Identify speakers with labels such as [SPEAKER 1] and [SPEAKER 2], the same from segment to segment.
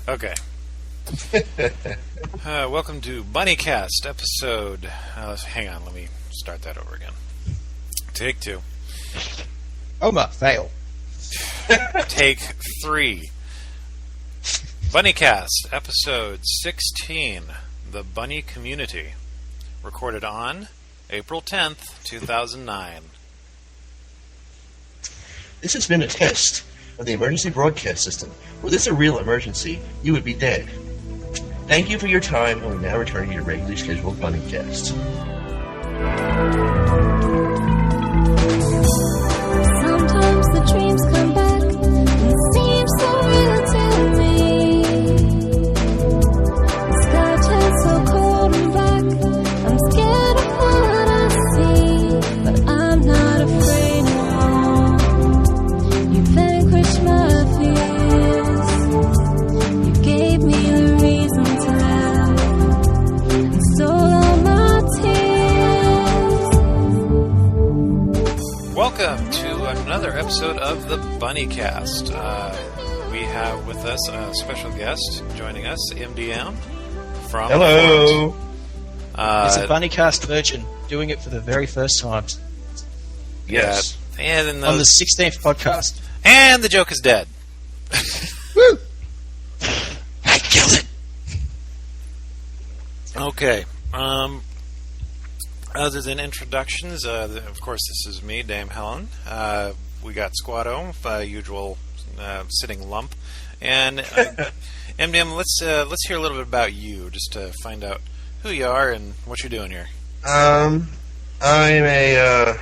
[SPEAKER 1] Okay. Welcome to Bunnycast episode. Hang on, let me start that over again. Take 2.
[SPEAKER 2] Oma, fail.
[SPEAKER 1] Take 3. Bunnycast episode 16. The Bunny Community. Recorded on April 10th, 2009.
[SPEAKER 3] This has been a test of the emergency broadcast system. Were this a real emergency, you would be dead. Thank you for your time, and we now return to your regularly scheduled Bunnycast.
[SPEAKER 4] Sometimes the dreams come back and seem so real to me. The sky turns so cold and black. I'm scared of what I see, but I'm not afraid no more. You vanquished my fears. You gave me the reason to laugh and stole all my tears.
[SPEAKER 1] Welcome to another episode of the Bunnycast. We have with us a special guest joining us, MDM from
[SPEAKER 3] Hello!
[SPEAKER 2] It's a Bunnycast virgin doing it for the very first time.
[SPEAKER 3] Yes.
[SPEAKER 1] And
[SPEAKER 2] On the 16th podcast.
[SPEAKER 1] and the joke is dead.
[SPEAKER 2] Woo!
[SPEAKER 3] I killed it!
[SPEAKER 1] Okay. Other than introductions, of course, this is me, Dame Helen. We got Squato, usual sitting lump, and MDM. Let's hear a little bit about you, just to find out who you are and what you're doing here.
[SPEAKER 3] I'm a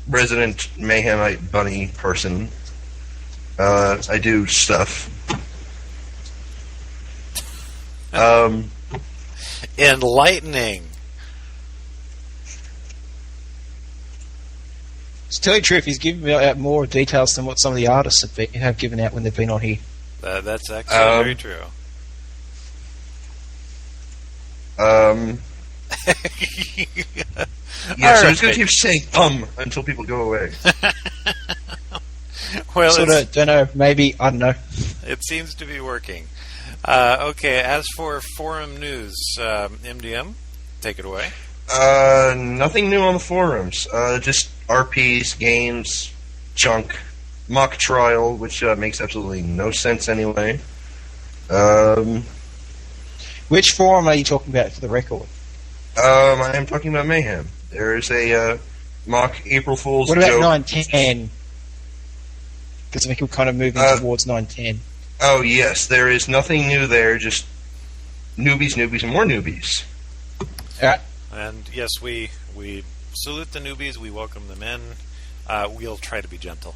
[SPEAKER 3] resident Mayhemite bunny person. I do stuff.
[SPEAKER 1] Enlightening.
[SPEAKER 2] To tell you the truth, he's giving out more details than what some of the artists have given out when they've been on here.
[SPEAKER 1] That's actually very true.
[SPEAKER 3] Yeah, so I'm just going to keep saying until people go away.
[SPEAKER 1] Well,
[SPEAKER 2] Sort of, don't know, maybe, I don't know.
[SPEAKER 1] it seems to be working. Okay, as for forum news, MDM, take it away.
[SPEAKER 3] Nothing new on the forums. Just RPs, games, junk, mock trial, which makes absolutely no sense anyway.
[SPEAKER 2] Which forum are you talking about for the record?
[SPEAKER 3] I am talking about Mayhem. There is a mock April Fool's
[SPEAKER 2] What about
[SPEAKER 3] joke.
[SPEAKER 2] 910? Because I think we're kind of moving towards 910.
[SPEAKER 3] Oh yes, there is nothing new there. Just newbies, and more newbies.
[SPEAKER 2] Alright.
[SPEAKER 1] And yes, we salute the newbies. We welcome them in. We'll try to be gentle.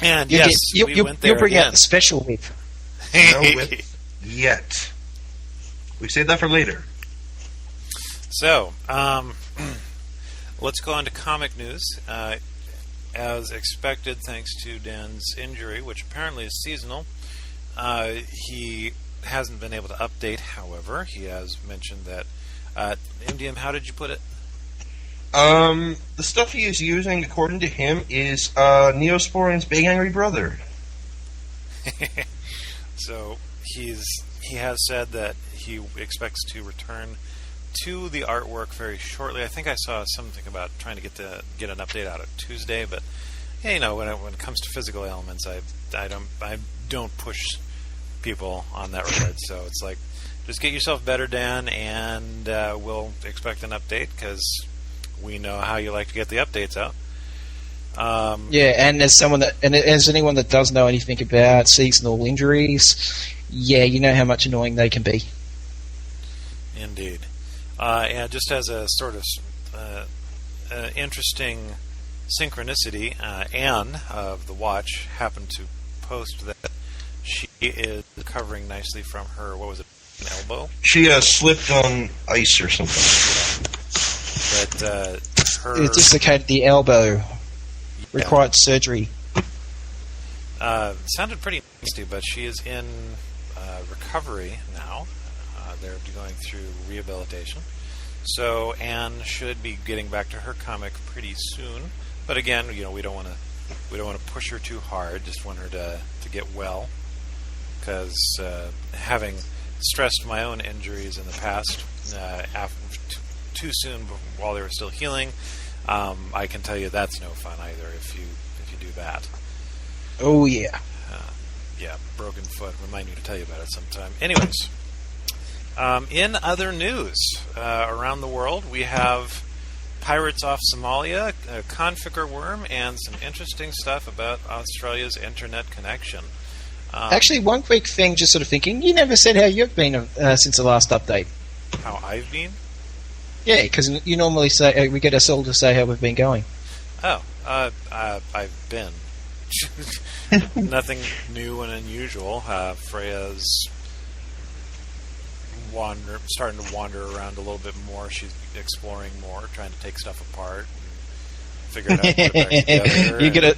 [SPEAKER 1] And yes, we went there
[SPEAKER 2] you'll bring
[SPEAKER 1] again.
[SPEAKER 2] out the special whip.
[SPEAKER 3] No whip yet. We save that for later.
[SPEAKER 1] So, let's go on to comic news. As expected, thanks to Dan's injury, which apparently is seasonal, he hasn't been able to update. However, he has mentioned that MDM, how did you put it?
[SPEAKER 3] The stuff he is using, according to him, is Neosporin's Big Angry Brother.
[SPEAKER 1] So he has said that he expects to return to the artwork very shortly. I think I saw something about trying to get an update out on Tuesday, but yeah, you know, when it comes to physical elements, I don't push people on that regard. So it's like, just get yourself better, Dan, and we'll expect an update because we know how you like to get the updates out.
[SPEAKER 2] Yeah, and as anyone that does know anything about seasonal injuries, yeah, you know how much annoying they can be.
[SPEAKER 1] Indeed. And just as a sort of interesting synchronicity, Anne of the Watch happened to post that she is recovering nicely from her, what was it, an elbow?
[SPEAKER 3] She slipped on ice or something.
[SPEAKER 1] But her...
[SPEAKER 2] It dislocated the elbow. Required surgery.
[SPEAKER 1] Sounded pretty nasty, but she is in recovery now. They're going through rehabilitation. So Anne should be getting back to her comic pretty soon. But again, you know, we don't want to We don't want to push her too hard. Just want her to get well. Because having stressed my own injuries in the past, too soon while they were still healing, I can tell you that's no fun either. If you do that.
[SPEAKER 2] Oh yeah.
[SPEAKER 1] Yeah, broken foot. Remind me to tell you about it sometime. Anyways, in other news around the world, we have pirates off Somalia, a configure worm, and some interesting stuff about Australia's internet connection.
[SPEAKER 2] Actually, one quick thing, just sort of thinking, you never said how you've been since the last update.
[SPEAKER 1] How I've been?
[SPEAKER 2] Yeah, because you normally say, we get us all to say how we've been going.
[SPEAKER 1] Oh, I've been. Nothing new and unusual. Freya's starting to wander around a little bit more. She's exploring more, trying to take stuff apart and figure out how to put it back together.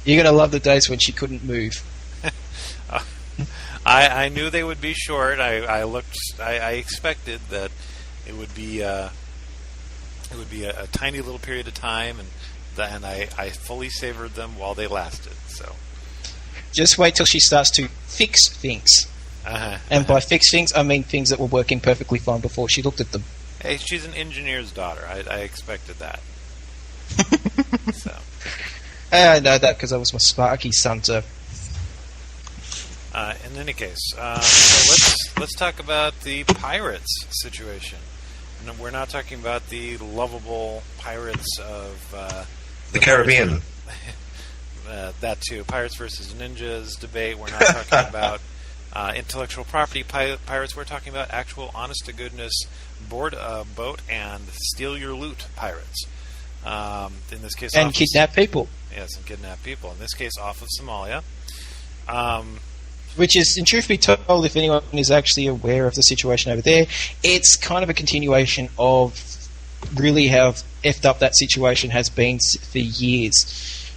[SPEAKER 2] You're gonna love the days when she couldn't move.
[SPEAKER 1] I knew they would be short. I expected that it would be a tiny little period of time, and I fully savored them while they lasted. So
[SPEAKER 2] just wait till she starts to fix things. And by fix things, I mean things that were working perfectly fine before she looked at them.
[SPEAKER 1] Hey, she's an engineer's daughter. I expected that. So
[SPEAKER 2] I know that because I was my Sparky's son, so.
[SPEAKER 1] In any case, so let's talk about the pirates situation. No, we're not talking about the lovable pirates of
[SPEAKER 3] the Caribbean.
[SPEAKER 1] That too. Pirates versus ninjas debate. We're not talking about intellectual property pirates. We're talking about actual honest-to-goodness board a boat and steal your loot pirates. In this case,
[SPEAKER 2] and kidnap people.
[SPEAKER 1] Yes, and kidnap people. In this case, off of Somalia.
[SPEAKER 2] Which is, in truth be told, if anyone is actually aware of the situation over there, it's kind of a continuation of really how effed up that situation has been for years.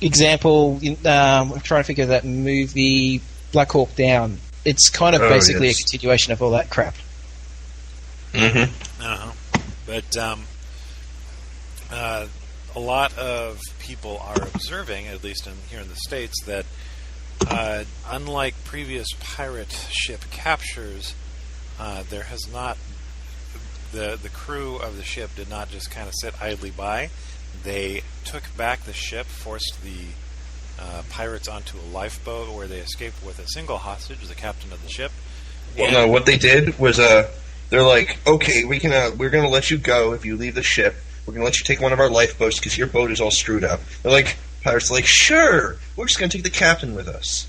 [SPEAKER 2] Example, I'm trying to figure that movie, Black Hawk Down. It's kind of basically a continuation of all that crap.
[SPEAKER 1] Mm-hmm. But a lot of people are observing, at least here in the States, that unlike previous pirate ship captures, there has not the crew of the ship did not just kind of sit idly by. They took back the ship, forced the pirates onto a lifeboat where they escaped with a single hostage, the captain of the ship.
[SPEAKER 3] Well, no, what they did was they're like, okay, we're going to let you go if you leave the ship. We're going to let you take one of our lifeboats because your boat is all screwed up. They're like, pirates are like, sure, we're just going to take the captain with us.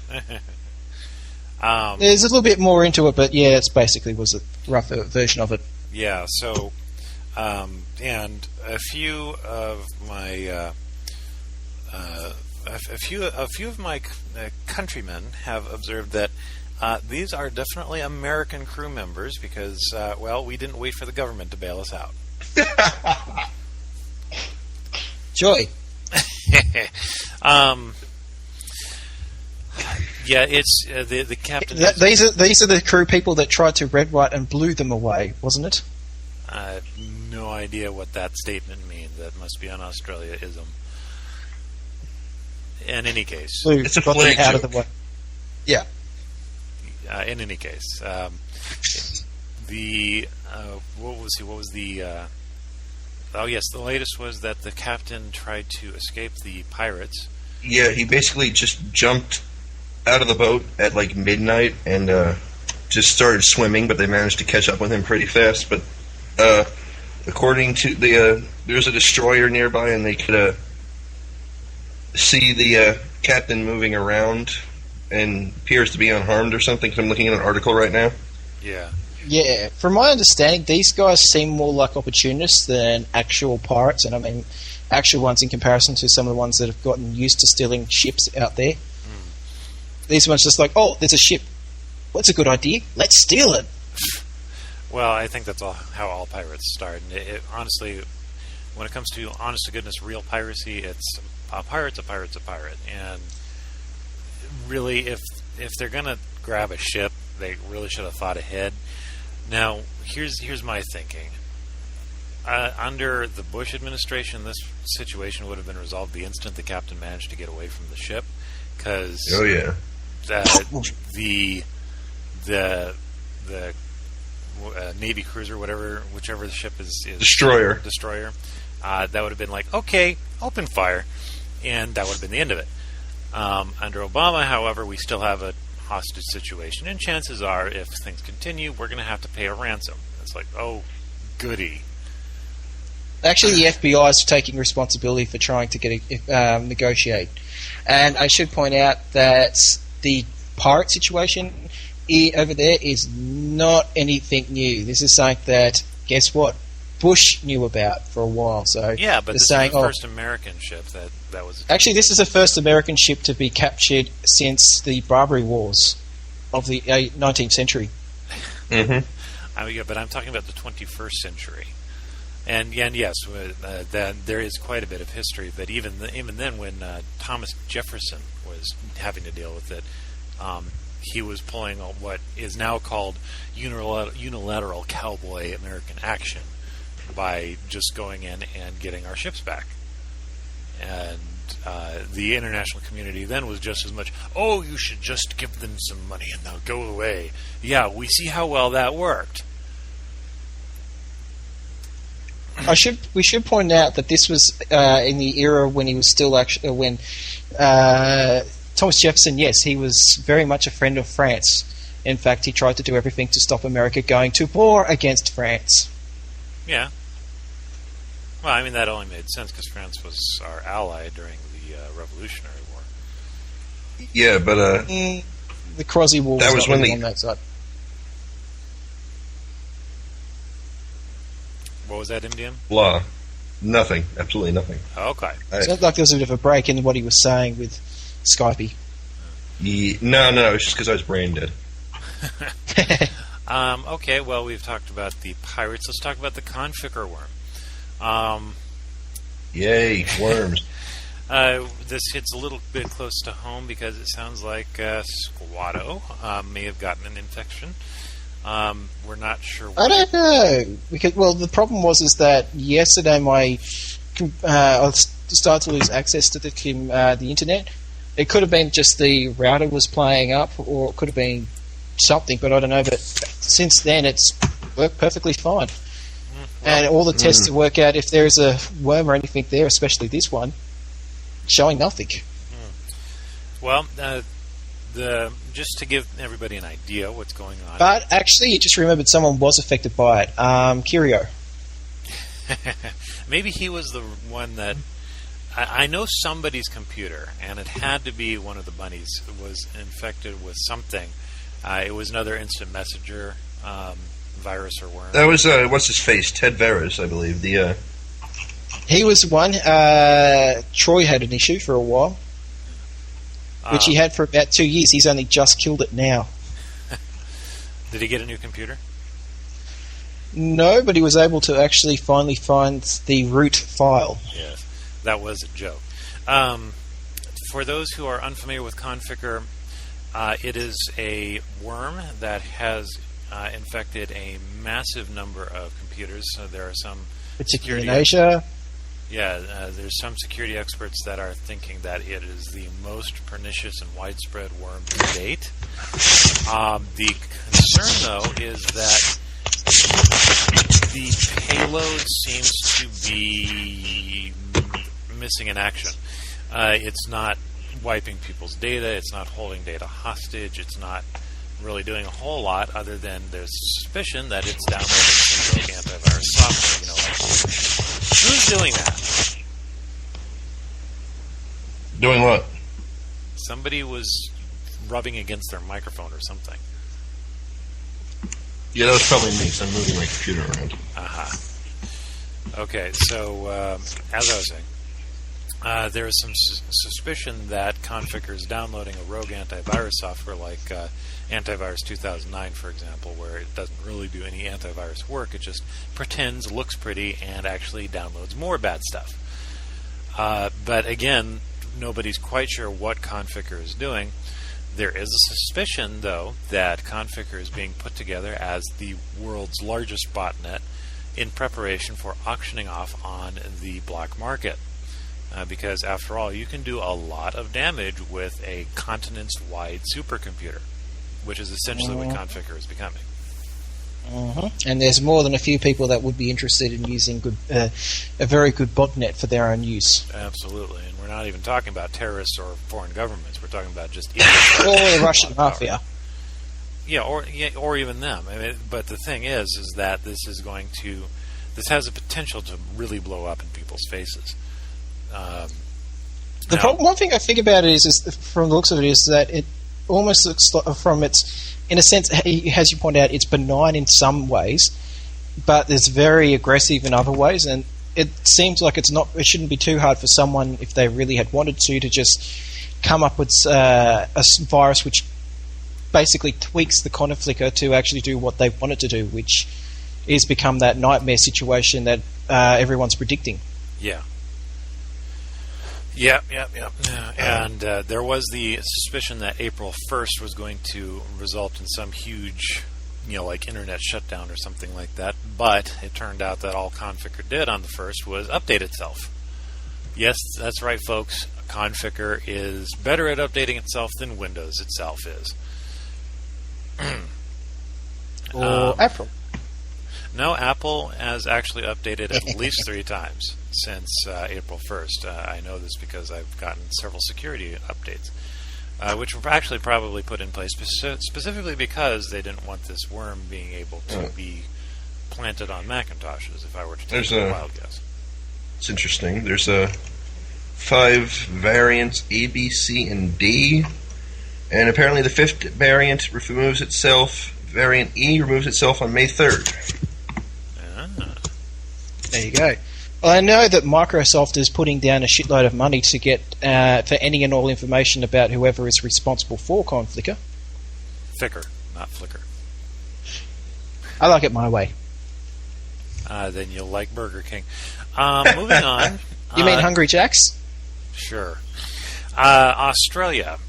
[SPEAKER 2] There's a little bit more into it, but yeah, it basically was a rough version of it.
[SPEAKER 1] Yeah, so, and a few of my countrymen have observed that these are definitely American crew members because, we didn't wait for the government to bail us out.
[SPEAKER 2] Joy.
[SPEAKER 1] Yeah, it's the captain.
[SPEAKER 2] These are the crew people that tried to red white and blew them away, wasn't it?
[SPEAKER 1] I have no idea what that statement means. That must be an Australia-ism. In any case,
[SPEAKER 3] it's a flag joke.
[SPEAKER 2] Out of the way. Yeah.
[SPEAKER 1] In any case, what was the? Oh yes, the latest was that the captain tried to escape the pirates.
[SPEAKER 3] Yeah, he basically just jumped out of the boat at like midnight and just started swimming, but they managed to catch up with him pretty fast. But according to there's a destroyer nearby, and they could see the captain moving around and appears to be unharmed or something. 'Cause I'm looking at an article right now.
[SPEAKER 1] Yeah.
[SPEAKER 2] Yeah, from my understanding, these guys seem more like opportunists than actual pirates, and I mean actual ones in comparison to some of the ones that have gotten used to stealing ships out there. These ones just like, oh, there's a ship. What's a good idea? Let's steal it.
[SPEAKER 1] Well, I think that's how all pirates start. And honestly, when it comes to honest-to-goodness real piracy, it's a pirate's a pirate's a pirate. And really, if they're going to grab a ship, they really should have thought ahead. Now, here's my thinking. under the Bush administration, this situation would have been resolved the instant the captain managed to get away from the ship, because the Navy cruiser, whichever the ship is
[SPEAKER 3] destroyer,
[SPEAKER 1] that would have been like, okay, open fire, and that would have been the end of it. Under Obama, however, we still have a hostage situation, and chances are, if things continue, we're going to have to pay a ransom. It's like, oh, goody.
[SPEAKER 2] Actually, the FBI is taking responsibility for trying to negotiate. And I should point out that the pirate situation over there is not anything new. This is something that, guess what, Bush knew about for a while. So
[SPEAKER 1] yeah, but this is the first American ship that was...
[SPEAKER 2] Actually, this is the first American ship to be captured since the Barbary Wars of the 19th century.
[SPEAKER 3] Mm-hmm.
[SPEAKER 1] Yeah, but I'm talking about the 21st century. And yes, there is quite a bit of history. But even then, when Thomas Jefferson was having to deal with it, he was pulling what is now called unilateral cowboy American action by just going in and getting our ships back. And the international community then was just as much, oh, you should just give them some money and they'll go away. Yeah, we see how well that worked.
[SPEAKER 2] We should point out that this was in the era when he was still when Thomas Jefferson. Yes, he was very much a friend of France. In fact, he tried to do everything to stop America going to war against France.
[SPEAKER 1] Yeah. Well, I mean, that only made sense because France was our ally during the Revolutionary War.
[SPEAKER 3] Yeah, but
[SPEAKER 2] the Crozzy War was not really on that side.
[SPEAKER 1] What was that, MDM?
[SPEAKER 3] Blah. Nothing. Absolutely nothing.
[SPEAKER 1] Okay.
[SPEAKER 2] It sounds like there was a bit of a break in what he was saying with Skype.
[SPEAKER 3] No, it's just because I was brain dead.
[SPEAKER 1] Okay, well, we've talked about the pirates. Let's talk about the Conficker worm.
[SPEAKER 3] Yay, worms.
[SPEAKER 1] This hits a little bit close to home because it sounds like Squato may have gotten an infection. We're not sure why.
[SPEAKER 2] I don't know. Because, the problem is that yesterday I started to lose access to the internet. It could have been just the router was playing up, or it could have been something, but I don't know. But since then, it's worked perfectly fine. And all the tests to work out if there is a worm or anything there, especially this one, showing nothing.
[SPEAKER 1] Well, just to give everybody an idea what's going on.
[SPEAKER 2] But actually, you just remembered someone was affected by it. Kirio.
[SPEAKER 1] Maybe he was the one that... I know somebody's computer, and it had to be one of the bunnies, was infected with something. It was another instant messenger virus or worm.
[SPEAKER 3] That was, what's his face? Ted Veras, I believe.
[SPEAKER 2] He was one. Troy had an issue for a while, which he had for about 2 years. He's only just killed it now.
[SPEAKER 1] Did he get a new computer?
[SPEAKER 2] No, but he was able to actually finally find the root file.
[SPEAKER 1] Yes, that was a joke. For those who are unfamiliar with Conficker, it is a worm that has infected a massive number of computers. So there are some...
[SPEAKER 2] Particularly in Asia.
[SPEAKER 1] Yeah, there's some security experts that are thinking that it is the most pernicious and widespread worm to date. The concern, though, is that the payload seems to be missing in action. It's not wiping people's data. It's not holding data hostage. It's not really doing a whole lot other than there's suspicion that it's downloading some rogue antivirus software. Who's doing that?
[SPEAKER 3] Doing what?
[SPEAKER 1] Somebody was rubbing against their microphone or something.
[SPEAKER 3] Yeah, that was probably me, because I'm moving my computer around.
[SPEAKER 1] Okay, so as I was saying, there is some suspicion that Conficker is downloading a rogue antivirus software like Antivirus 2009, for example, where it doesn't really do any antivirus work. It just pretends, looks pretty, and actually downloads more bad stuff. But again, nobody's quite sure what Conficker is doing. There is a suspicion, though, that Conficker is being put together as the world's largest botnet in preparation for auctioning off on the black market. Because, after all, you can do a lot of damage with a continents-wide supercomputer, which is essentially what Conficker is becoming.
[SPEAKER 2] And there's more than a few people that would be interested in using a very good botnet for their own use.
[SPEAKER 1] Absolutely, and we're not even talking about terrorists or foreign governments. We're talking about just
[SPEAKER 2] or the Russian mafia.
[SPEAKER 1] Yeah, or even them. I mean, but the thing is that this has the potential to really blow up in people's faces.
[SPEAKER 2] One thing I think about it is from the looks of it, is that it almost looks like, from its, in a sense, as you point out, it's benign in some ways, but it's very aggressive in other ways, and it seems like it shouldn't be too hard for someone, if they really had wanted to just come up with a virus which basically tweaks the Conficker to actually do what they want it to do, which is become that nightmare situation that everyone's predicting.
[SPEAKER 1] Yeah. Yeah. And there was the suspicion that April 1st was going to result in some huge, like internet shutdown or something like that. But it turned out that all Conficker did on the 1st was update itself. Yes, that's right, folks. Conficker is better at updating itself than Windows itself is.
[SPEAKER 2] Or Apple.
[SPEAKER 1] No, Apple has actually updated at least 3 times since April 1st. I know this because I've gotten several security updates, which were actually probably put in place specifically because they didn't want this worm being able to be planted on Macintoshes, if I were to take a wild guess.
[SPEAKER 3] It's interesting. There's 5 variants, A, B, C, and D. And apparently the 5th variant removes itself. Variant E removes itself on May 3rd.
[SPEAKER 2] There you go. Well, I know that Microsoft is putting down a shitload of money to get for any and all information about whoever is responsible for Conficker.
[SPEAKER 1] Ficker, not Flickr.
[SPEAKER 2] I like it my way.
[SPEAKER 1] Then you'll like Burger King. Moving on.
[SPEAKER 2] You mean Hungry Jack's?
[SPEAKER 1] Sure. Australia.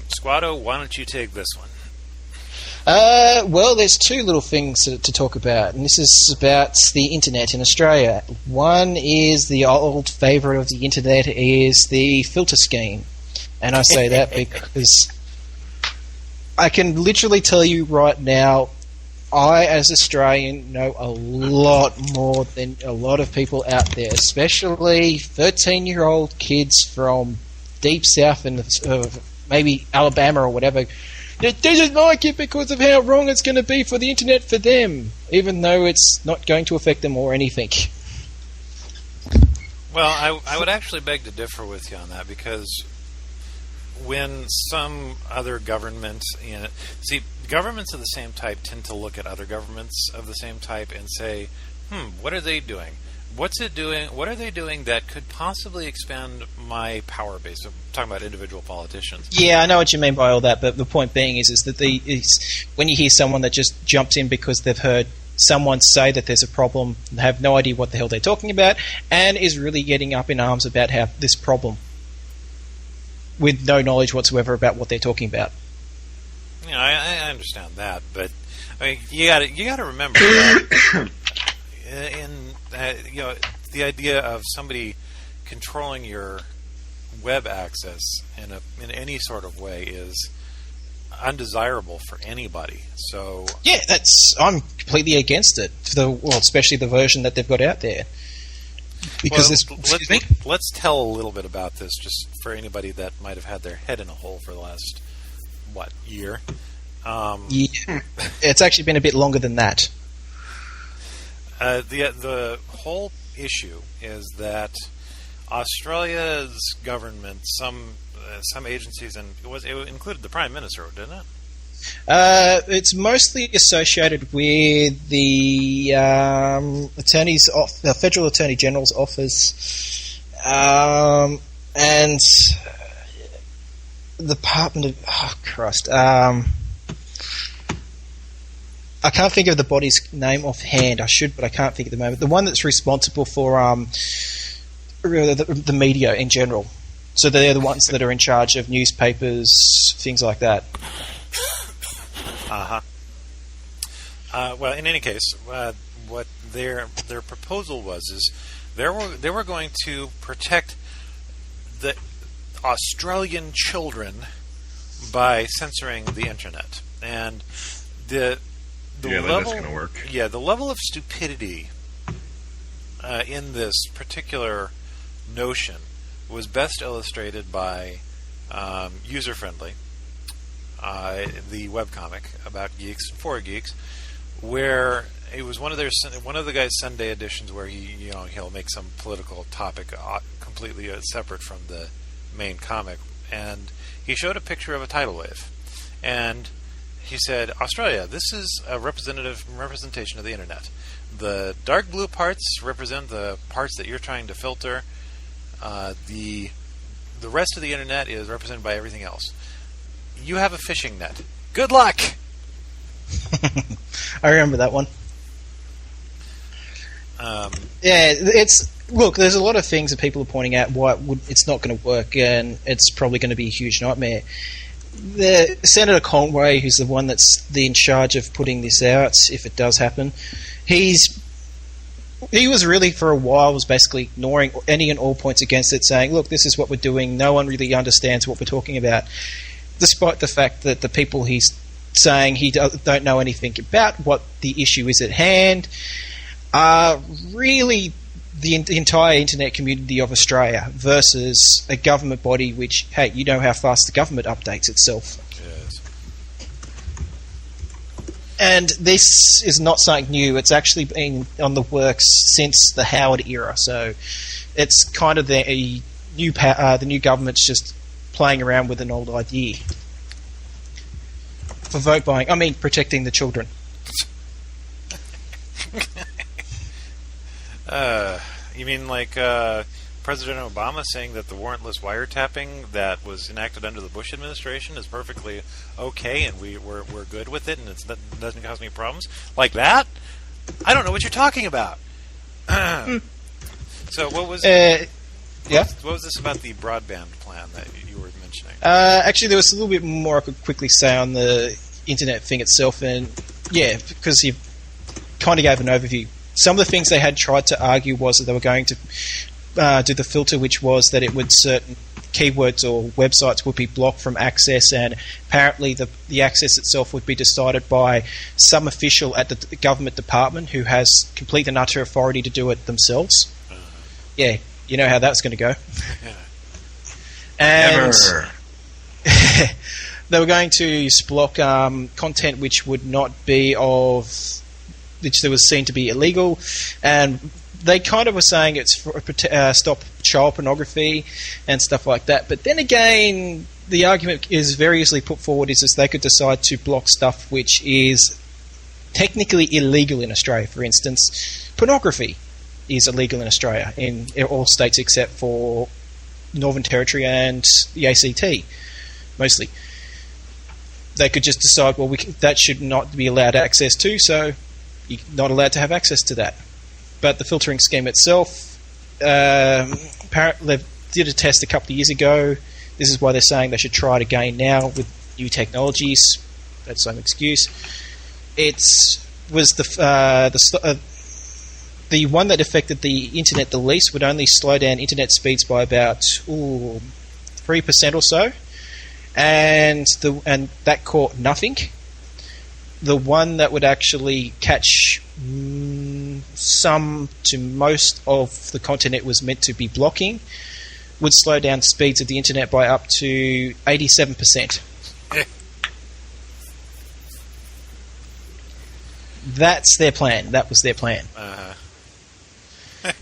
[SPEAKER 1] Squato, why don't you take this one?
[SPEAKER 2] Well, there's 2 little things to talk about, and this is about the internet in Australia. One is the old favourite of the internet is the filter scheme, and I say that because I can literally tell you right now, I, as Australian, know a lot more than a lot of people out there, especially 13-year-old kids from deep south and maybe Alabama or whatever. They doesn't like it because of how wrong it's going to be for the internet for them, even though it's not going to affect them or anything.
[SPEAKER 1] Well, I would actually beg to differ with you on that, because when some other government, governments of the same type tend to look at other governments of the same type and say, what are they doing? What's it doing? What are they doing that could possibly expand my power base? I'm talking about individual politicians.
[SPEAKER 2] Yeah, I know what you mean by all that, but the point being is that when you hear someone that just jumps in because they've heard someone say that there's a problem, they have no idea what the hell they're talking about, and is really getting up in arms about how this problem, with no knowledge whatsoever about what they're talking about.
[SPEAKER 1] I understand that, but I mean, you got to remember that the idea of somebody controlling your web access in any sort of way is undesirable for anybody. So
[SPEAKER 2] yeah, I'm completely against it. Especially the version that they've got out there. Because
[SPEAKER 1] let's tell a little bit about this, just for anybody that might have had their head in a hole for the last year.
[SPEAKER 2] Yeah, it's actually been a bit longer than that.
[SPEAKER 1] The whole issue is that Australia's government, some agencies, and it included the Prime Minister, didn't it?
[SPEAKER 2] It's mostly associated with the Federal Attorney General's office, and the Department of I can't think of the body's name offhand. I should, but I can't think at the moment. The one that's responsible for the media in general. So they're the ones that are in charge of newspapers, things like that.
[SPEAKER 1] Well, in any case, what their proposal was they were going to protect the Australian children by censoring the internet, and the level
[SPEAKER 3] that's going to work.
[SPEAKER 1] Yeah, the level of stupidity in this particular notion was best illustrated by User Friendly, the webcomic about geeks and for geeks, where it was one of the guy's Sunday editions where he'll make some political topic completely separate from the main comic, and he showed a picture of a tidal wave, and he said, Australia, this is a representation of the internet. The dark blue parts represent the parts that you're trying to filter. The rest of the internet is represented by everything else. You have a fishing net. Good luck!
[SPEAKER 2] I remember that one. Look, there's a lot of things that people are pointing out why it's not going to work, and it's probably going to be a huge nightmare. The Senator Conway, who's the one that's in charge of putting this out, if it does happen, he was really for a while was basically ignoring any and all points against it, saying, look, this is what we're doing, no one really understands what we're talking about, despite the fact that the people he's saying he don't know anything about what the issue is at hand are really the entire internet community of Australia versus a government body which, hey, you know how fast the government updates itself.
[SPEAKER 1] Yes.
[SPEAKER 2] And this is not something new. It's actually been on the works since the Howard era. So it's kind of the new government's just playing around with an old idea. For vote buying. I mean, protecting the children.
[SPEAKER 1] You mean like President Obama saying that the warrantless wiretapping that was enacted under the Bush administration is perfectly okay, and we're good with it, and it doesn't cause any problems? Like that? I don't know what you're talking about. So what was what was this about the broadband plan that you were mentioning?
[SPEAKER 2] Actually, there was a little bit more I could quickly say on the internet thing itself, and yeah, because you kind of gave an overview. Some of the things they had tried to argue was that they were going to do the filter, which was that it would certain keywords or websites would be blocked from access, and apparently the access itself would be decided by some official at the government department who has complete and utter authority to do it themselves. Yeah, you know how that's going to go. And they were going to block content which would not be which there was seen to be illegal, and they kind of were saying it's for stop child pornography and stuff like that. But then again, the argument is variously put forward is they could decide to block stuff which is technically illegal in Australia. For instance, pornography is illegal in Australia in all states except for Northern Territory and the ACT, mostly. They could just decide, well, that should not be allowed access to, so you're not allowed to have access to that. But the filtering scheme itself, apparently they did a test a couple of years ago. This is why they're saying they should try it again now with new technologies. That's some excuse. It was the one that affected the internet the least would only slow down internet speeds by about 3% or so, and that caught nothing. The one that would actually catch some to most of the content it was meant to be blocking would slow down speeds of the internet by up to 87%. That's their plan. That was their plan.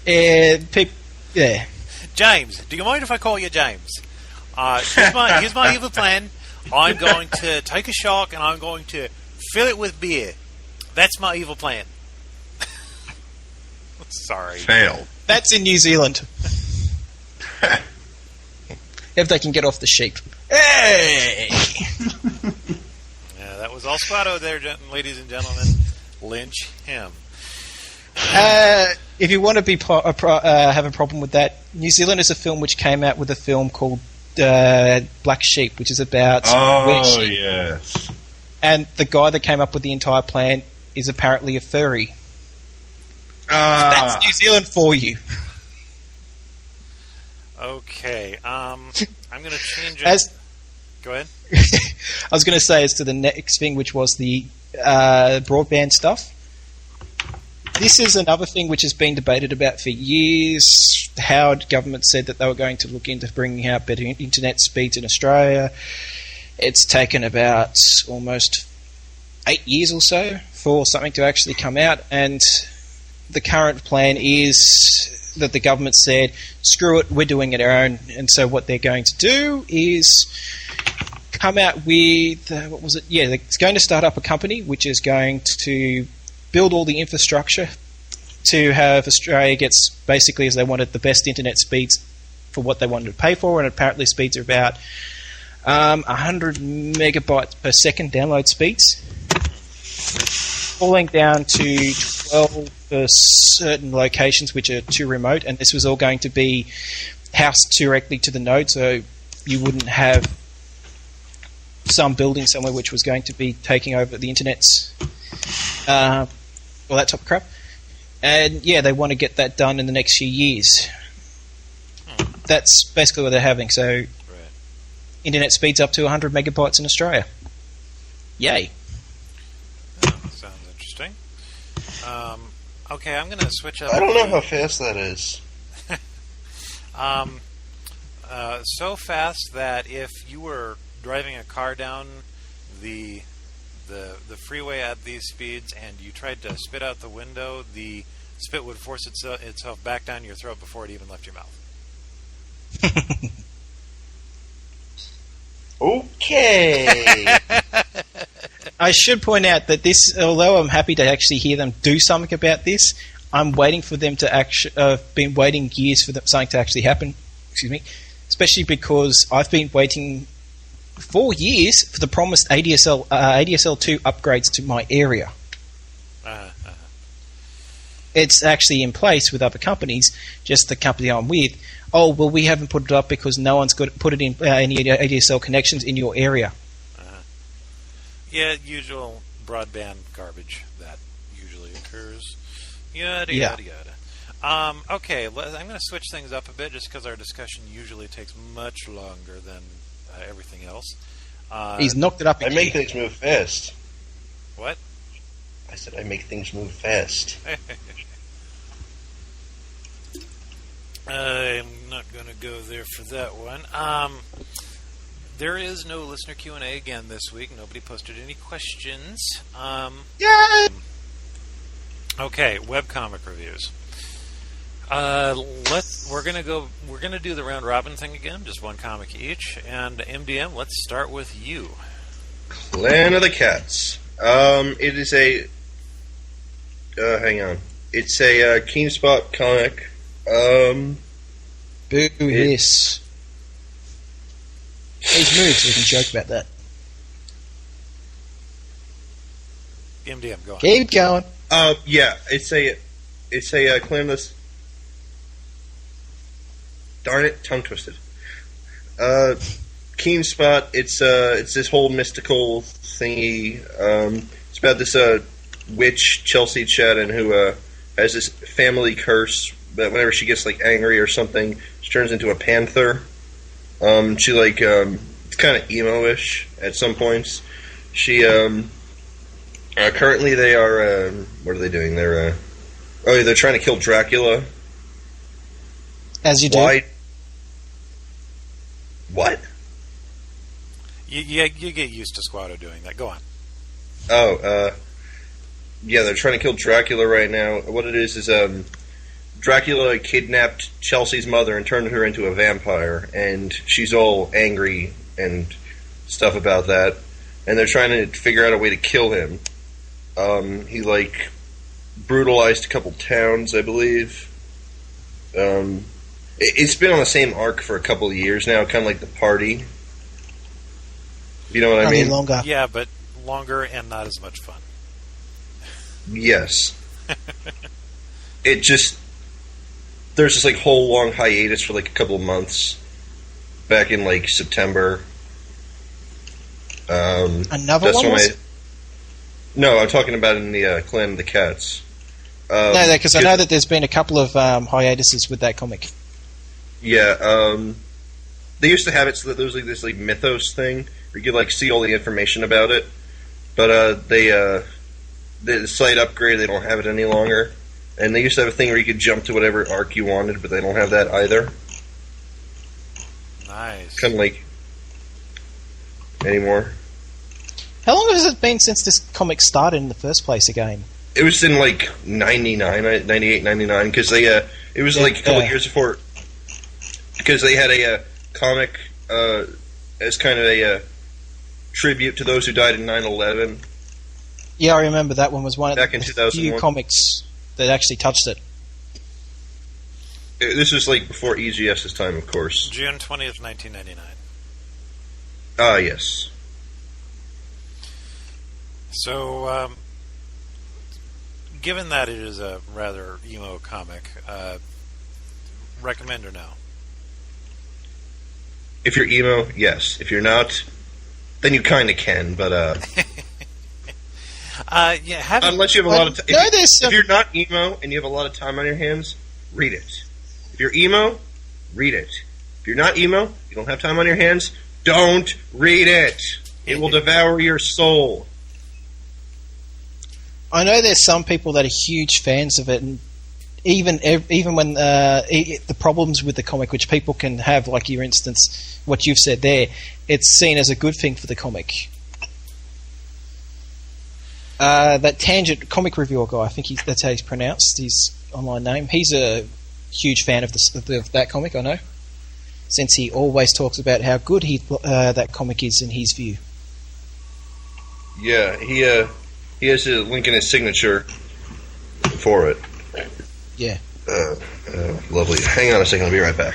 [SPEAKER 2] Yeah.
[SPEAKER 1] James, do you mind if I call you James? Here's my evil plan. I'm going to take a shark and I'm going to fill it with beer. That's my evil plan. Sorry.
[SPEAKER 3] Fail.
[SPEAKER 2] That's in New Zealand. If they can get off the sheep. Hey!
[SPEAKER 1] Yeah, that was all Squato there, ladies and gentlemen. Lynch him.
[SPEAKER 2] If you want to have a problem with that, New Zealand is a film which came out with a film called Black Sheep, which is about wet sheep. And the guy that came up with the entire plan is apparently a furry. That's New Zealand for you.
[SPEAKER 1] Okay. I'm going to change it. Go ahead.
[SPEAKER 2] I was going to say as to the next thing, which was the broadband stuff. This is another thing which has been debated about for years. Howard government said that they were going to look into bringing out better internet speeds in Australia. It's taken about almost 8 years or so for something to actually come out, and the current plan is that the government said, screw it, we're doing it our own. And so what they're going to do is come out with, what was it? Yeah, it's going to start up a company which is going to build all the infrastructure to have Australia gets, basically as they wanted, the best internet speeds for what they wanted to pay for, and apparently speeds are about 100 megabytes per second download speeds, falling down to 12 for certain locations which are too remote, and this was all going to be housed directly to the node, so you wouldn't have some building somewhere which was going to be taking over the internet's all that type of crap. And yeah, they want to get that done in the next few years. That's basically what they're having. So,
[SPEAKER 1] Right.
[SPEAKER 2] internet speeds up to 100 megabytes in Australia. Yay.
[SPEAKER 1] Sounds interesting. Okay, I'm going to switch up.
[SPEAKER 3] I don't know how fast that is.
[SPEAKER 1] So fast that if you were driving a car down the freeway at these speeds and you tried to spit out the window, the spit would force itself back down your throat before it even left your mouth.
[SPEAKER 3] Okay.
[SPEAKER 2] I should point out that this, although I'm happy to actually hear them do something about this, I'm waiting for them to actually. Been waiting years for something to actually happen. Excuse me, especially because I've been waiting 4 years for the promised ADSL2 upgrades to my area. It's actually in place with other companies, just the company I'm with. Oh, well, we haven't put it up because no one's got put it in any ADSL connections in your area.
[SPEAKER 1] Yeah, usual broadband garbage that usually occurs. Yada,
[SPEAKER 2] Yeah.
[SPEAKER 1] yada, yada. Okay, I'm going to switch things up a bit just because our discussion usually takes much longer than everything else.
[SPEAKER 2] He's knocked it up
[SPEAKER 3] I
[SPEAKER 2] again.
[SPEAKER 3] make things move fast.
[SPEAKER 1] What?
[SPEAKER 3] I said I make things move fast.
[SPEAKER 1] I'm not going to go there for that one. There is no listener Q&A again this week. Nobody posted any questions.
[SPEAKER 2] Yay!
[SPEAKER 1] Okay, webcomic reviews. We're gonna do the round robin thing again, just one comic each. And MDM, let's start with you.
[SPEAKER 3] Clan of the Cats. It is a. Hang on. It's a Keen Spot comic.
[SPEAKER 2] Boo hiss. He's moved, so we can joke about that.
[SPEAKER 1] MDM, go on.
[SPEAKER 2] Keep going.
[SPEAKER 3] Yeah, it's a Clan of the. Darn it, tongue twisted. Keen Spot. It's this whole mystical thingy. It's about this witch Chelsea Chatton who has this family curse that whenever she gets like angry or something, she turns into a panther. She it's kind of emo-ish at some points. She currently they are what are they doing? They're trying to kill Dracula.
[SPEAKER 2] As you do.
[SPEAKER 3] Why? What?
[SPEAKER 1] You get used to Squato doing that. Go on.
[SPEAKER 3] Yeah, they're trying to kill Dracula right now. What it is Dracula kidnapped Chelsea's mother and turned her into a vampire, and she's all angry and stuff about that. And they're trying to figure out a way to kill him. He brutalized a couple towns, I believe. It's been on the same arc for a couple of years now, kind of like The Party. You know what I mean?
[SPEAKER 2] Longer.
[SPEAKER 1] Yeah, but longer and not as much fun.
[SPEAKER 3] Yes. There's this whole long hiatus for a couple of months back in September.
[SPEAKER 2] Another one?
[SPEAKER 3] No, I'm talking about in the Clan of the Cats.
[SPEAKER 2] No, because I know that there's been a couple of hiatuses with that comic.
[SPEAKER 3] Yeah, they used to have it so that there was like this like mythos thing where you could like see all the information about it, but the site upgraded. They don't have it any longer, and they used to have a thing where you could jump to whatever arc you wanted, but they don't have that either.
[SPEAKER 1] Nice.
[SPEAKER 3] Kind of like anymore.
[SPEAKER 2] How long has it been since this comic started in the first place again?
[SPEAKER 3] It was in like 98, 99, because they it was like a couple years before, because they had a comic as kind of a tribute to those who died in 9/11.
[SPEAKER 2] Yeah, I remember that one was one of
[SPEAKER 3] Back in
[SPEAKER 2] the
[SPEAKER 3] 2001.
[SPEAKER 2] few comics that actually touched it.
[SPEAKER 3] This was like before EGS's time, of course.
[SPEAKER 1] June 20th, 1999.
[SPEAKER 3] Ah, yes.
[SPEAKER 1] So, given that it is a rather emo comic, recommend or no?
[SPEAKER 3] If you're emo, yes. If you're not, then you kind of can, but
[SPEAKER 1] Yeah,
[SPEAKER 3] unless you have a lot of time. If you're not emo and you have a lot of time on your hands, read it. If you're emo, read it. If you're not emo, you don't have time on your hands, don't read it. It will devour your soul.
[SPEAKER 2] I know there's some people that are huge fans of it, and even when the problems with the comic, which people can have, like your instance, what you've said there, it's seen as a good thing for the comic. That Tangent comic reviewer guy, I think that's how he's pronounced his online name. He's a huge fan of that comic, I know, since he always talks about how good that comic is in his view.
[SPEAKER 3] Yeah, he has a link in his signature for it.
[SPEAKER 2] Yeah.
[SPEAKER 3] Lovely. Hang on a second, I'll be right back.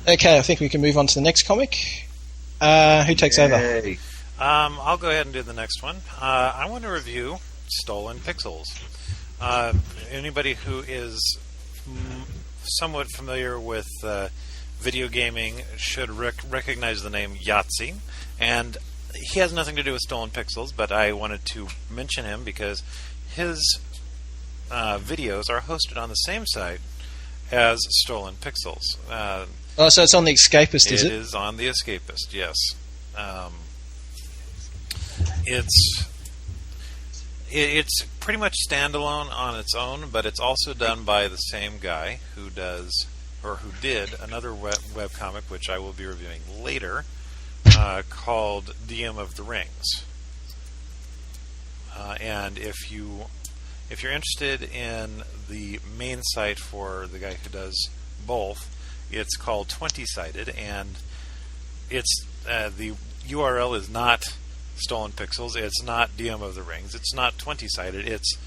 [SPEAKER 2] Okay, I think we can move on to the next comic. Who takes over?
[SPEAKER 1] I'll go ahead and do the next one. I want to review Stolen Pixels. Anybody who is somewhat familiar with video gaming should recognize the name Yahtzee, and he has nothing to do with Stolen Pixels, but I wanted to mention him because his videos are hosted on the same site as Stolen Pixels.
[SPEAKER 2] So it's on the Escapist, is it?
[SPEAKER 1] It is on the Escapist, yes. It's pretty much standalone on its own, but it's also done by the same guy who did another webcomic, which I will be reviewing later, called DM of the Rings. And if you're interested in the main site for the guy who does both, it's called 20-sided, and it's the URL is not Stolen Pixels, it's not DM of the Rings, it's not 20-sided, it's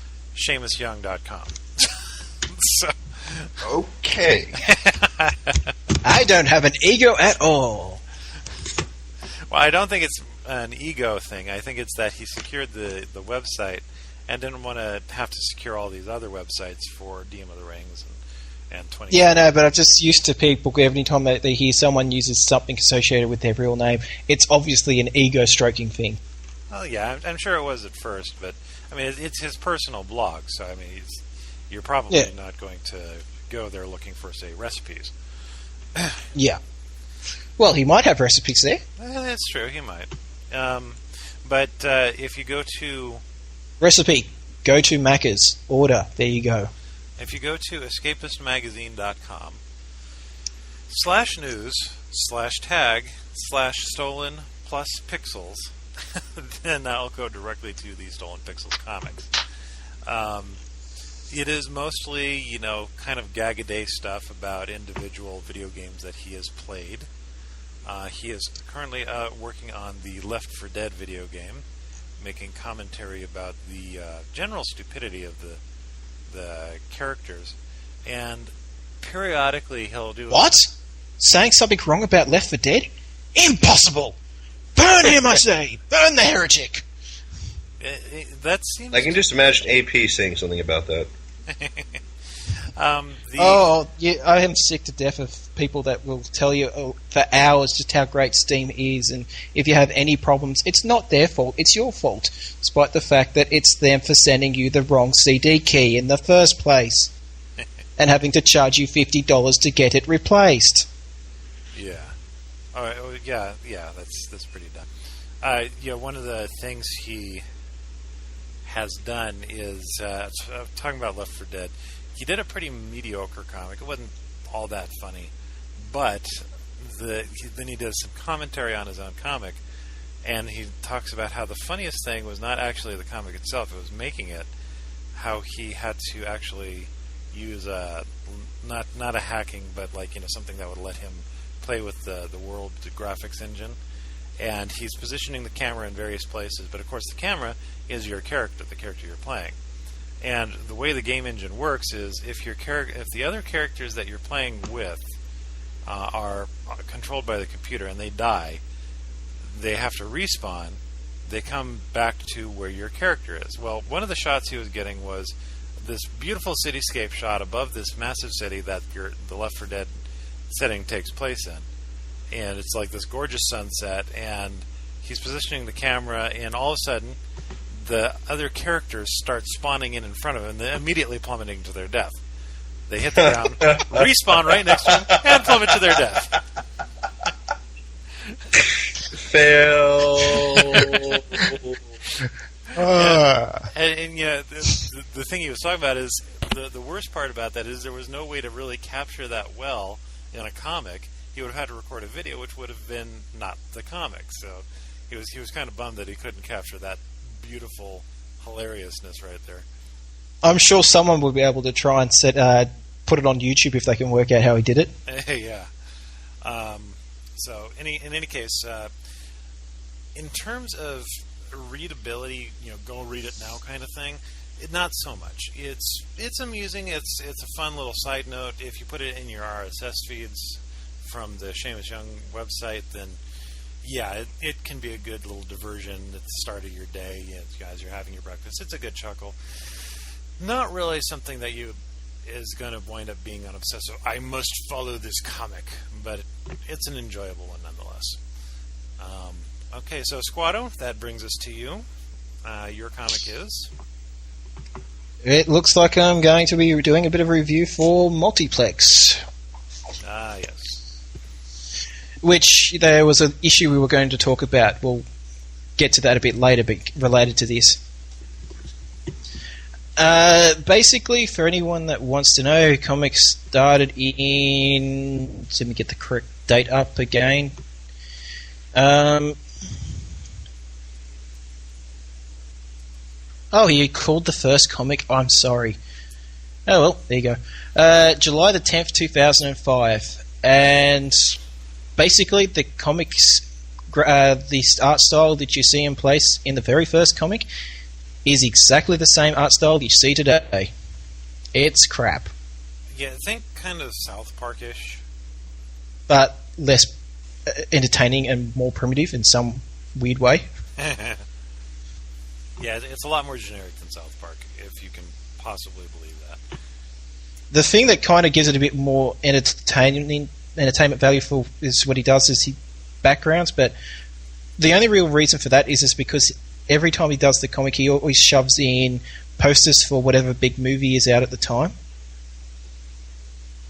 [SPEAKER 1] SeamusYoung.com. So,
[SPEAKER 3] okay.
[SPEAKER 2] I don't have an ego at all.
[SPEAKER 1] Well, I don't think it's an ego thing. I think it's that he secured the website and didn't want to have to secure all these other websites for DM of the Rings and 20.
[SPEAKER 2] Yeah, no, but I'm just used to people, every time they hear someone uses something associated with their real name, it's obviously an ego-stroking thing.
[SPEAKER 1] Well, yeah, I'm sure it was at first, but, I mean, it's his personal blog, so, I mean, you're probably not going to go there looking for, say, recipes.
[SPEAKER 2] Yeah. Well, he might have recipes there.
[SPEAKER 1] That's true, he might. But if you go to...
[SPEAKER 2] Recipe, go to Macca's, order, there you go.
[SPEAKER 1] If you go to escapistmagazine.com /news/tag/stolen plus pixels, then that'll go directly to the Stolen Pixels comics. It is mostly, kind of gag-a-day stuff about individual video games that he has played. He is currently working on the Left 4 Dead video game, making commentary about the general stupidity of the characters, and periodically he'll do...
[SPEAKER 2] What? Saying something wrong about Left 4 Dead? Impossible! Burn him, I say! Burn the heretic!
[SPEAKER 1] That seems...
[SPEAKER 3] I can just imagine AP saying something about that.
[SPEAKER 2] I am sick to death of people that will tell you for hours just how great Steam is, and if you have any problems, it's not their fault, it's your fault, despite the fact that it's them for sending you the wrong CD key in the first place and having to charge you $50 to get it replaced.
[SPEAKER 1] Yeah. All right. Well, yeah. That's pretty dumb. One of the things he has done is talking about Left 4 Dead. He did a pretty mediocre comic. It wasn't all that funny, but then he did some commentary on his own comic, and he talks about how the funniest thing was not actually the comic itself; it was making it. How he had to actually use not a hacking, but something that would let him play with the world graphics engine. And he's positioning the camera in various places, but of course the camera is your character, the character you're playing. And the way the game engine works is if the other characters that you're playing with are controlled by the computer and they die, they have to respawn. They come back to where your character is. Well, one of the shots he was getting was this beautiful cityscape shot above this massive city that the Left 4 Dead setting takes place in. And it's like this gorgeous sunset, and he's positioning the camera, and all of a sudden, the other characters start spawning in front of him, and they're immediately plummeting to their death. They hit the ground, respawn right next to him, and plummet to their death.
[SPEAKER 3] Fail.
[SPEAKER 1] And the thing he was talking about is the worst part about that is there was no way to really capture that well in a comic. He would have had to record a video, which would have been not the comic. So he was kind of bummed that he couldn't capture that beautiful hilariousness right there.
[SPEAKER 2] I'm sure someone will be able to try and put it on YouTube if they can work out how he did it.
[SPEAKER 1] Yeah. So in any case, in terms of readability, go read it now kind of thing, not so much. It's amusing. It's a fun little side note. If you put it in your RSS feeds from the Seamus Young website, then yeah, it can be a good little diversion at the start of your day. As you're having your breakfast, it's a good chuckle. Not really something that is going to wind up being an obsessive. I must follow this comic, but it's an enjoyable one nonetheless. Okay, so Squato, that brings us to you. Your comic is.
[SPEAKER 2] It looks like I'm going to be doing a bit of a review for Multiplex.
[SPEAKER 1] Ah, yes.
[SPEAKER 2] Which there was an issue we were going to talk about. We'll get to that a bit later, but related to this. Basically, for anyone that wants to know, comics started in... Let me get the correct date up again. You called the first comic? I'm sorry. Oh well, there you go. July the 10th, 2005. And basically, the comics, the art style that you see in place in the very first comic is exactly the same art style you see today. It's crap.
[SPEAKER 1] Yeah, think kind of South Park-ish.
[SPEAKER 2] But less entertaining and more primitive in some weird way.
[SPEAKER 1] Yeah, it's a lot more generic than South Park, if you can possibly believe that.
[SPEAKER 2] The thing that kind of gives it a bit more entertainment value for is what he does is he backgrounds, but the only real reason for that is because every time he does the comic, he always shoves in posters for whatever big movie is out at the time.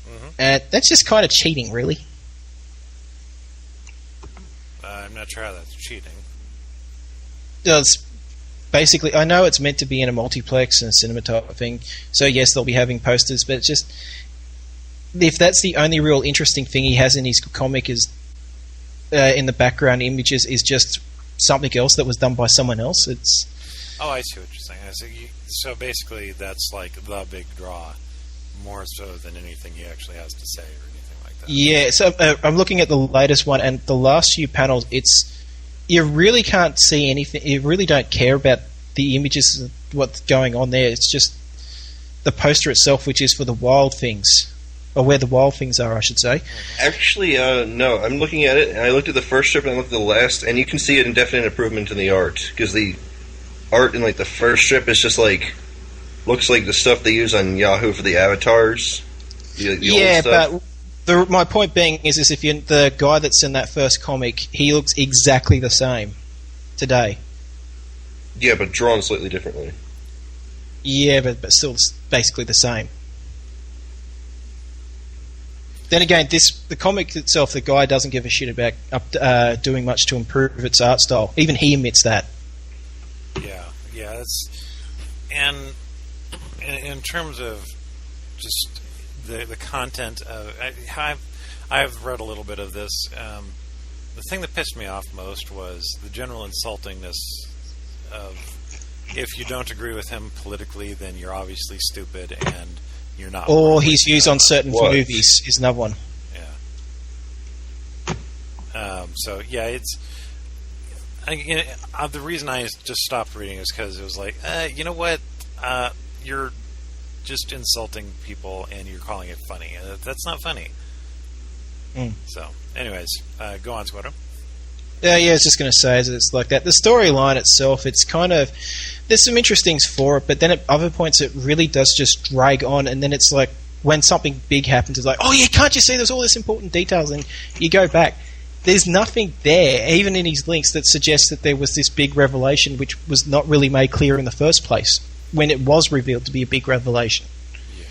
[SPEAKER 1] Mm-hmm.
[SPEAKER 2] And that's just kind of cheating, really.
[SPEAKER 1] I'm not sure how that's cheating.
[SPEAKER 2] It's basically, I know it's meant to be in a multiplex and a cinema type of thing, so yes, they'll be having posters, but it's just, if that's the only real interesting thing he has in his comic is in the background images is just something else that was done by someone else, it's...
[SPEAKER 1] Oh, I see what you're saying. So basically that's like the big draw, more so than anything he actually has to say or anything like that.
[SPEAKER 2] Yeah, so I'm looking at the latest one, and the last few panels, you really can't see anything. You really don't care about the images, what's going on there. It's just the poster itself, which is for the wild things. Or where the wild things are, I should say.
[SPEAKER 3] Actually, no. I'm looking at it, and I looked at the first strip and I looked at the last, and you can see an indefinite improvement in the art. Because the art in the first strip is just looks like the stuff they use on Yahoo for the avatars. The old stuff.
[SPEAKER 2] But my point being is if you the guy that's in that first comic, he looks exactly the same today.
[SPEAKER 3] Yeah, but drawn slightly differently.
[SPEAKER 2] Yeah, but still basically the same. Then again, the comic itself, the guy doesn't give a shit about doing much to improve its art style. Even he admits that.
[SPEAKER 1] Yeah, and in terms of just the content of, I've read a little bit of this. The thing that pissed me off most was the general insultingness of, if you don't agree with him politically, then you're obviously stupid and you're not.
[SPEAKER 2] Or his views on certain movies is another one.
[SPEAKER 1] Yeah. So yeah, it's. The reason I just stopped reading is because it was like, you know what, you're just insulting people and you're calling it funny. That's not funny. So, anyways, go on, Squato.
[SPEAKER 2] Yeah, I was just going to say, it's like that. The storyline itself, it's kind of, there's some interesting things for it, but then at other points it really does just drag on, and then it's like, when something big happens, it's like, oh yeah, can't you see there's all this important details, and you go back. There's nothing there, even in his links, that suggests that there was this big revelation which was not really made clear in the first place, when it was revealed to be a big revelation. Yeah.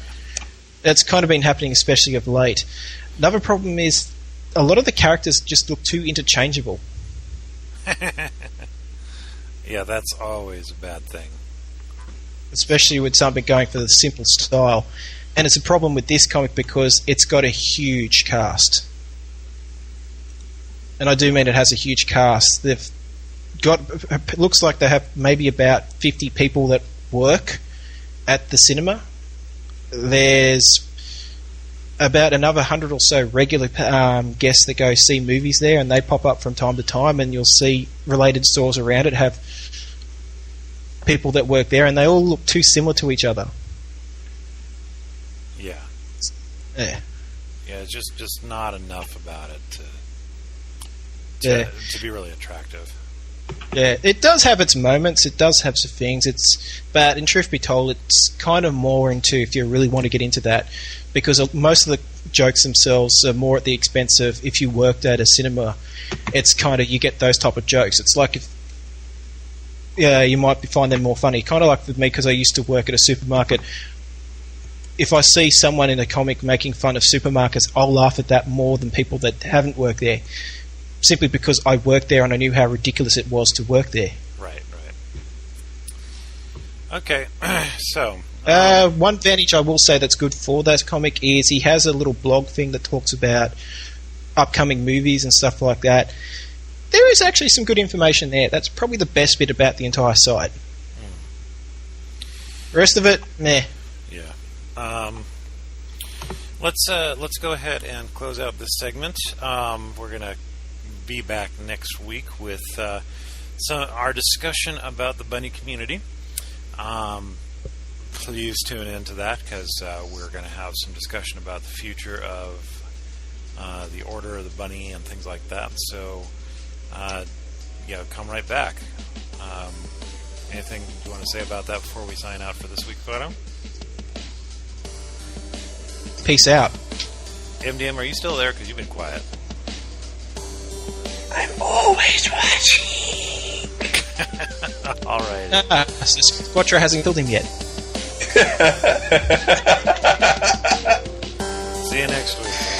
[SPEAKER 2] That's kind of been happening, especially of late. Another problem is, a lot of the characters just look too interchangeable.
[SPEAKER 1] Yeah, that's always a bad thing.
[SPEAKER 2] Especially with something going for the simple style. And it's a problem with this comic because it's got a huge cast. And I do mean it has a huge cast. They've got, it looks like they have maybe about 50 people that work at the cinema. There's about another 100 or so regular guests that go see movies there, and they pop up from time to time, and you'll see related stores around it have people that work there, and they all look too similar to each other.
[SPEAKER 1] Yeah. Yeah, just not enough about it to be really attractive.
[SPEAKER 2] Yeah, it does have its moments, it does have some things, but in truth be told, it's kind of more into, if you really want to get into that, because most of the jokes themselves are more at the expense of, if you worked at a cinema, it's kind of, you get those type of jokes. It's like you might find them more funny. Kind of like with me, because I used to work at a supermarket. If I see someone in a comic making fun of supermarkets, I'll laugh at that more than people that haven't worked there. Simply because I worked there and I knew how ridiculous it was to work there.
[SPEAKER 1] Right. Okay, so...
[SPEAKER 2] one advantage I will say that's good for that comic is he has a little blog thing that talks about upcoming movies and stuff like that. There is actually some good information there. That's probably the best bit about the entire site. The rest of it, meh.
[SPEAKER 1] Yeah. Let's go ahead and close out this segment. We're going to be back next week with our discussion about the bunny community. Please tune into that, because we're going to have some discussion about the future of the Order of the Bunny and things like that. So, come right back. Anything you want to say about that before we sign out for this week, Squato?
[SPEAKER 2] Peace out.
[SPEAKER 1] MDM, are you still there? Because you've been quiet.
[SPEAKER 3] I'm always watching.
[SPEAKER 1] All right.
[SPEAKER 2] Squato hasn't killed him yet.
[SPEAKER 1] See you next week.